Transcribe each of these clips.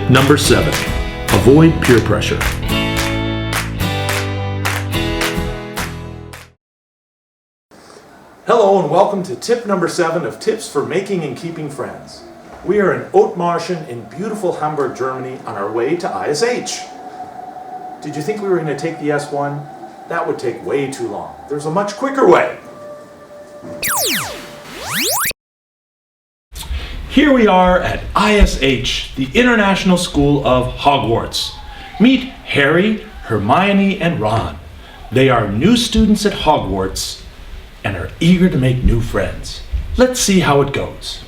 Number 7. Avoid peer pressure. Hello and welcome to tip number 7 of tips for making and keeping friends. We are in Othmarschen in beautiful Hamburg, Germany on our way to ISH. Did you think we were going to take the S1? That would take way too long. There's a much quicker way. Here we are at ISH, the International School of Hogwarts. Meet Harry, Hermione, and Ron. They are new students at Hogwarts and are eager to make new friends. Let's see how it goes.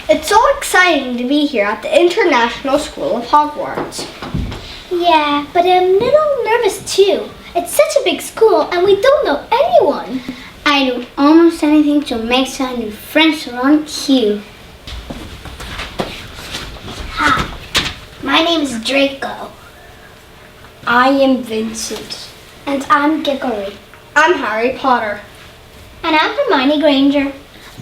It's so exciting to be here at the International School of Hogwarts. Yeah, but I'm a little nervous too. It's such a big school and we don't know anyone. I do almost anything to make some new friends around here. Hi, my name is Draco. I am Vincent. And I'm Gregory. I'm Harry Potter. And I'm Hermione Granger.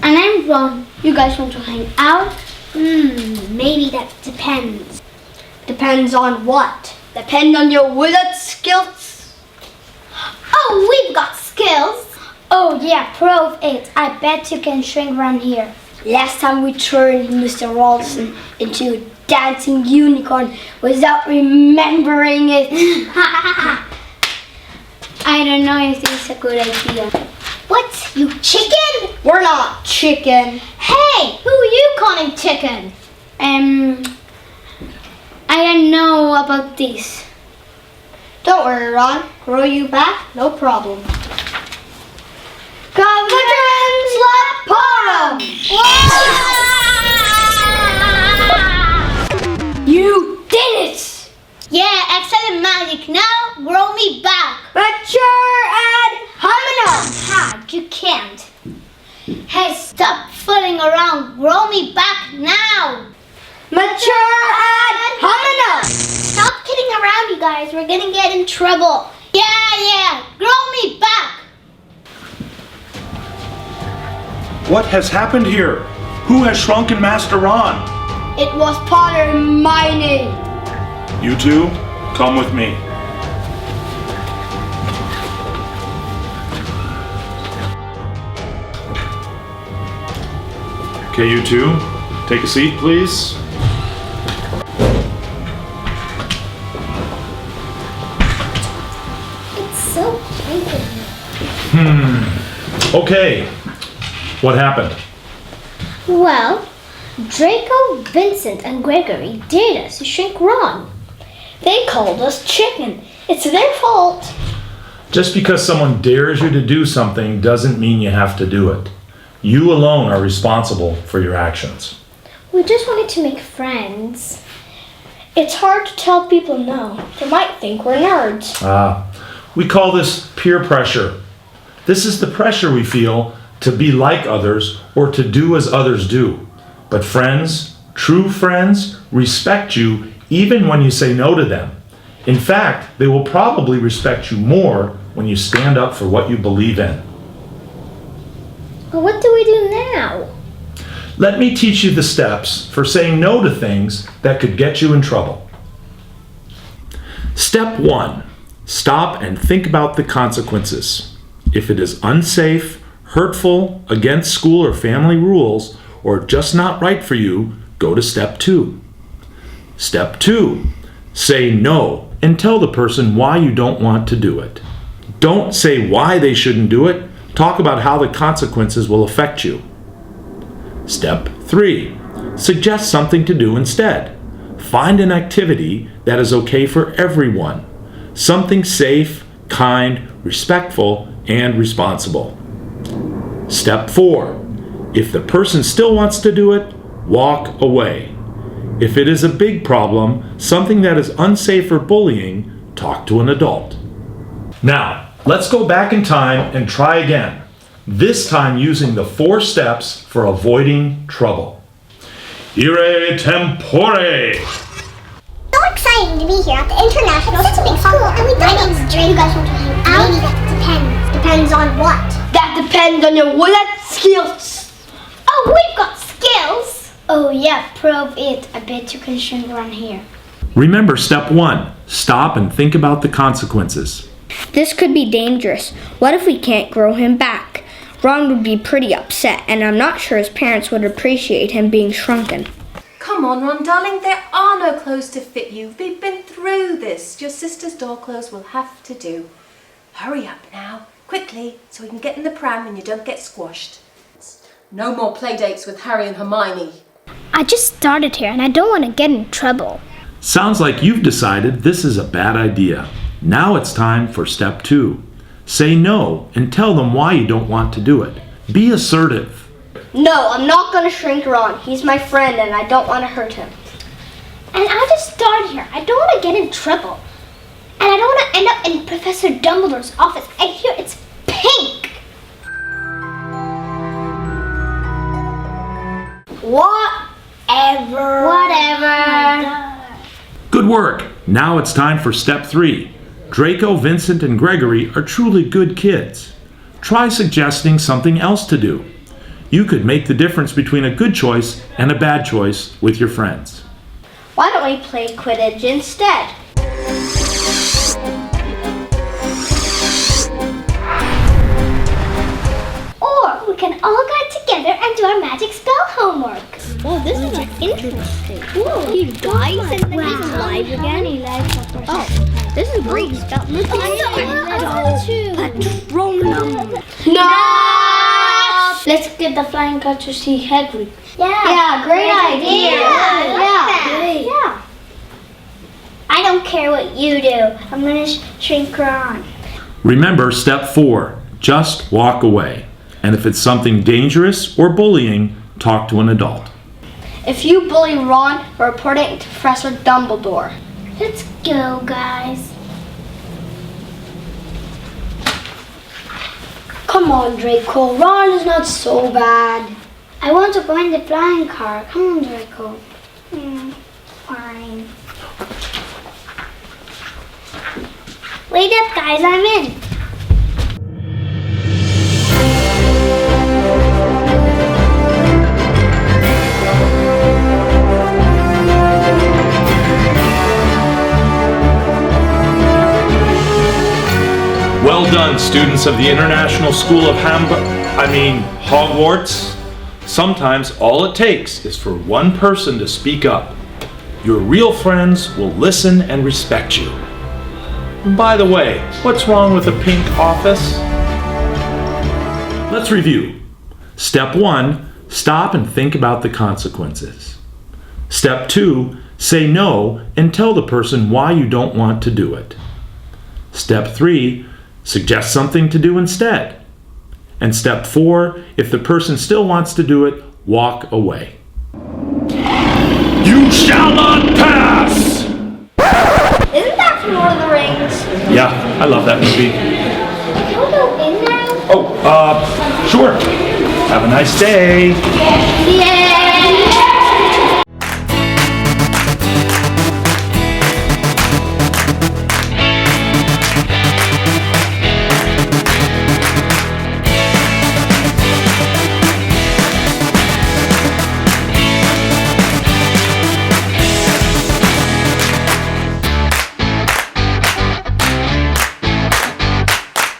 And I'm Ron. You guys want to hang out? Maybe that depends. Depends on what? Depend on your wizard skills. Oh, we've got skills. Oh yeah, pro of it. I bet you can shrink around here. Last time we turned Mr. Ralston into a dancing unicorn without remembering it. I don't know if this is a good idea. What? You chicken? We're not chicken. Hey, who are you calling chicken? I don't know about this. Don't worry, Ron. Grow you back, no problem. You did it! Yeah, excellent magic. Now grow me back. Mature and Hamina! Ha, you can't. Hey, stop fooling around. Grow me back now. Mature and Hamina! Stop kidding around, you guys. We're gonna get in trouble. Yeah, grow me back. What has happened here? Who has shrunken Master Ron? It was Potter and Hermione. You two, come with me. Okay, you two, take a seat, please. It's so big. Okay, what happened? Well, Draco, Vincent, and Gregory dared us to shrink Ron. They called us chicken. It's their fault. Just because someone dares you to do something doesn't mean you have to do it. You alone are responsible for your actions. We just wanted to make friends. It's hard to tell people no. They might think we're nerds. We call this peer pressure. This is the pressure we feel to be like others or to do as others do. But friends, true friends, respect you even when you say no to them. In fact, they will probably respect you more when you stand up for what you believe in. But what do we do now? Let me teach you the steps for saying no to things that could get you in trouble. Step 1. Stop and think about the consequences. If it is unsafe, hurtful, against school or family rules, or just not right for you, go to step 2. Step 2. Say no and tell the person why you don't want to do it. Don't say why they shouldn't do it. Talk about how the consequences will affect you. Step 3. Suggest something to do instead. Find an activity that is okay for everyone. Something safe, kind, respectful, and responsible. Step 4. If the person still wants to do it, walk away. If it is a big problem, something that is unsafe or bullying, talk to an adult. Now, let's go back in time and try again. This time using the 4 steps for avoiding trouble. Ire tempore! So exciting to be here at the International School of Hamburg. My name's Drake. You guys want to hang out? Maybe that depends. Depends on what? That depends on your wizard skills. Oh, we've got skills. Oh yeah, prove it. I bet you can shrink Ron here. Remember step 1. Stop and think about the consequences. This could be dangerous. What if we can't grow him back? Ron would be pretty upset, and I'm not sure his parents would appreciate him being shrunken. Come on, Ron, darling, there are no clothes to fit you. We've been through this. Your sister's doll clothes will have to do. Hurry up now, quickly, so we can get in the pram and you don't get squashed. No more play dates with Harry and Hermione. I just started here and I don't want to get in trouble. Sounds like you've decided this is a bad idea. Now it's time for step 2. Say no and tell them why you don't want to do it. Be assertive. No, I'm not gonna shrink Ron. He's my friend and I don't want to hurt him. And I just started here. I don't want to get in trouble. And I don't want to end up in Professor Dumbledore's office. I hear it's pink. Whatever. Good work. Now it's time for step 3. Draco, Vincent, and Gregory are truly good kids. Try suggesting something else to do. You could make the difference between a good choice and a bad choice with your friends. Why don't we play Quidditch instead? Or we can all get together and do our magic spell homework. Oh, this is interesting. Whoa, you guys, and then he's live again. Oh, this is great spell. Patronum. No! Let's get the flying car to see Hagrid. Yeah, great idea. Yeah. I don't care what you do. I'm gonna shrink Ron. Remember step 4. Just walk away. And if it's something dangerous or bullying, talk to an adult. If you bully Ron, report it to Professor Dumbledore. Let's go, guys. Come on, Draco. Ron is not so bad. I want to go in the flying car. Come on, Draco. Fine. Wait up, guys. I'm in. Well done, students of the International School of Hamburg. Hogwarts. Sometimes all it takes is for one person to speak up. Your real friends will listen and respect you. And by the way, what's wrong with a pink office? Let's review. Step 1, stop and think about the consequences. Step 2, say no and tell the person why you don't want to do it. Step 3, suggest something to do instead. And step 4, if the person still wants to do it, walk away. You shall not pass! Isn't that from Lord of the Rings? Yeah, I love that movie. Can we go in now? Oh, sure. Have a nice day. Yeah.